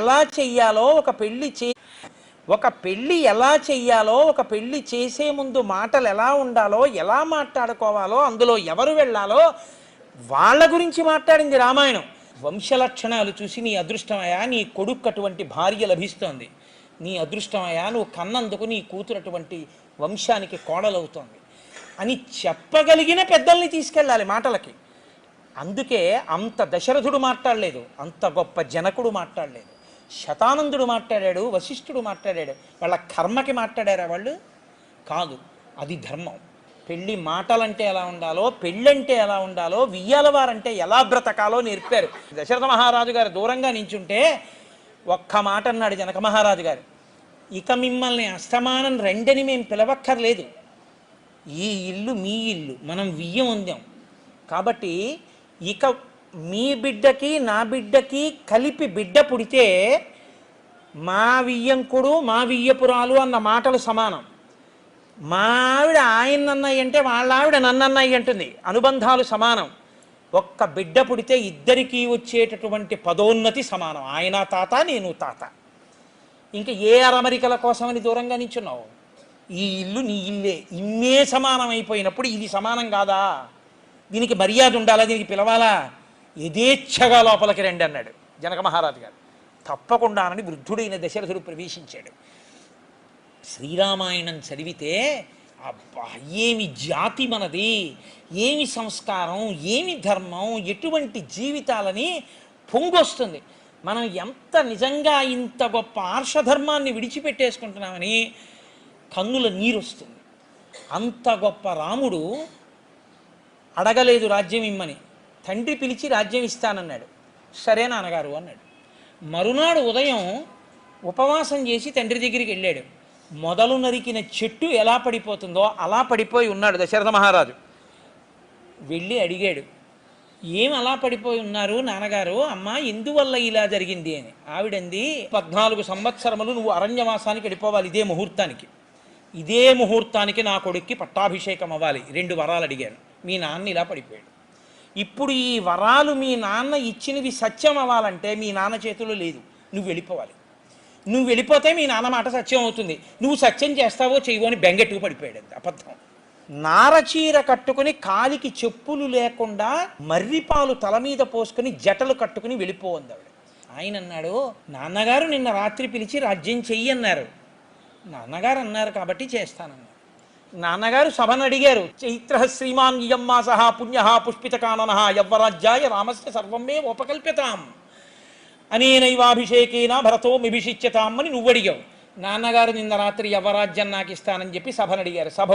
ఎలా చెయ్యాలో ఒక పెళ్లి చేసే ముందు మాటలు ఎలా ఉండాలో, ఎలా మాట్లాడుకోవాలో, అందులో ఎవరు వెళ్ళాలో వాళ్ళ గురించి మాట్లాడింది రామాయణం. వంశలక్షణాలు చూసి నీ అదృష్టమయ్యా నీ కొడుకు అటువంటి భార్య లభిస్తోంది, నీ అదృష్టమయ్యా నువ్వు కన్నందుకు నీ కూతురు అటువంటి వంశానికి కోడలవుతోంది అని చెప్పగలిగిన పెద్దల్ని తీసుకెళ్ళాలి మాటలకి. అందుకే అంత దశరథుడు మాట్లాడలేదు, అంత గొప్ప జనకుడు మాట్లాడలేదు, శతానందుడు మాట్లాడాడు, వశిష్ఠుడు మాట్లాడాడు. వాళ్ళ కర్మకి మాట్లాడారా వాళ్ళు? కాదు. అది ధర్మం. పెళ్ళి మాటలంటే ఎలా ఉండాలో, పెళ్ళంటే ఎలా ఉండాలో, వియ్యాలవారంటే ఎలా బ్రతకాలో నేర్పారు. దశరథ మహారాజు గారు దూరంగా నించుంటే ఒక్క మాట అన్నాడు జనక మహారాజు గారు, ఇక మిమ్మల్ని అస్తమానం రెండని మేము పిలవక్కర్లేదు, ఈ ఇల్లు మీ ఇల్లు, మనం వియ్యం ఉందాం కాబట్టి ఇక మీ బిడ్డకి నా బిడ్డకి కలిపి బిడ్డ పుడితే మా వియ్యంకుడు మా వియ్యపురాలు అన్న మాటలు సమానం. మా ఆవిడ ఆయన అన్నయ్య అంటే వాళ్ళ ఆవిడ నన్నన్నయ్య అంటుంది, అనుబంధాలు సమానం. ఒక్క బిడ్డ పుడితే ఇద్దరికీ వచ్చేటటువంటి పదోన్నతి సమానం. ఆయన తాత నేను తాత. ఇంకా ఏ అరమరికల కోసమని దూరంగా నించున్నావు? ఈ ఇల్లు నీ ఇల్లే, ఇన్నే సమానం అయిపోయినప్పుడు ఇది సమానం కాదా? దీనికి మర్యాద ఉండాలా, దీనికి పిలవాలా? యథేచ్ఛగా లోపలికి రండి అన్నాడు జనక మహారాజు గారు. తప్పకుండానని వృద్ధుడైన దశరథుడు ప్రవేశించాడు. శ్రీరామాయణం చదివితే అబ్బా ఏమి జాతి మనది, ఏమి సంస్కారం, ఏమి ధర్మం, ఎటువంటి జీవితాలని పొంగొస్తుంది. మనం ఎంత నిజంగా ఇంత గొప్ప ఆర్షధర్మాన్ని విడిచిపెట్టేసుకుంటున్నామని కన్నుల నీరు వస్తుంది. అంత గొప్ప రాముడు అడగలేదు రాజ్యం ఇమ్మని, తండ్రి పిలిచి రాజ్యం ఇస్తానన్నాడు. సరే నాన్నగారు అన్నాడు. మరునాడు ఉదయం ఉపవాసం చేసి తండ్రి దగ్గరికి వెళ్ళాడు. మొదలు నరికిన చెట్టు ఎలా పడిపోతుందో అలా పడిపోయి ఉన్నాడు దశరథ మహారాజు. వెళ్ళి అడిగాడు, ఏం అలా పడిపోయి ఉన్నారు నాన్నగారు? అమ్మ ఎందువల్ల ఇలా జరిగింది అని. ఆవిడంది, 14 సంవత్సరములు నువ్వు అరణ్యవాసానికి వెళ్ళిపోవాలి ఇదే ముహూర్తానికి నా కొడుక్కి పట్టాభిషేకం అవ్వాలి. 2 వరాలు అడిగాను, మీ నాన్న ఇలా పడిపోయాడు. ఇప్పుడు ఈ వరాలు మీ నాన్న ఇచ్చినవి సత్యం అవ్వాలంటే మీ నాన్న చేతిలో లేదు, నువ్వు వెళ్ళిపోవాలి. నువ్వు వెళ్ళిపోతే మీ నాన్న మాట సత్యం అవుతుంది. నువ్వు సత్యం చేస్తావో చేయవో అని బెంగెట్టుకు పడిపోయాడు. అది అబద్ధం. నారచీర కట్టుకుని కాలికి చెప్పులు లేకుండా మర్రిపాలు తల మీద పోసుకుని జటలు కట్టుకుని వెళ్ళిపోయింది ఆవిడ. ఆయన అన్నాడు, నాన్నగారు నిన్న రాత్రి పిలిచి రాజ్యం చెయ్యి అన్నారు. నాన్నగారు అన్నారు కాబట్టి చేస్తానన్నారు. నాన్నగారు సభను అడిగారు, చైత్ర శ్రీమాన్ ఇయమ్మాస పుణ్య పుష్పిత కానన యవ్వరాజ్యాయ రామస్య సర్వమే ఉపకల్ప్యతాం అనేనైవాభిషేకేన భరతో మిభిషిచ్యతాం అని నువ్వు అడిగావు. నాన్నగారు నిన్న రాత్రి యవ్వరాజ్యం నాకు ఇస్తానని చెప్పి సభను అడిగారు. సభ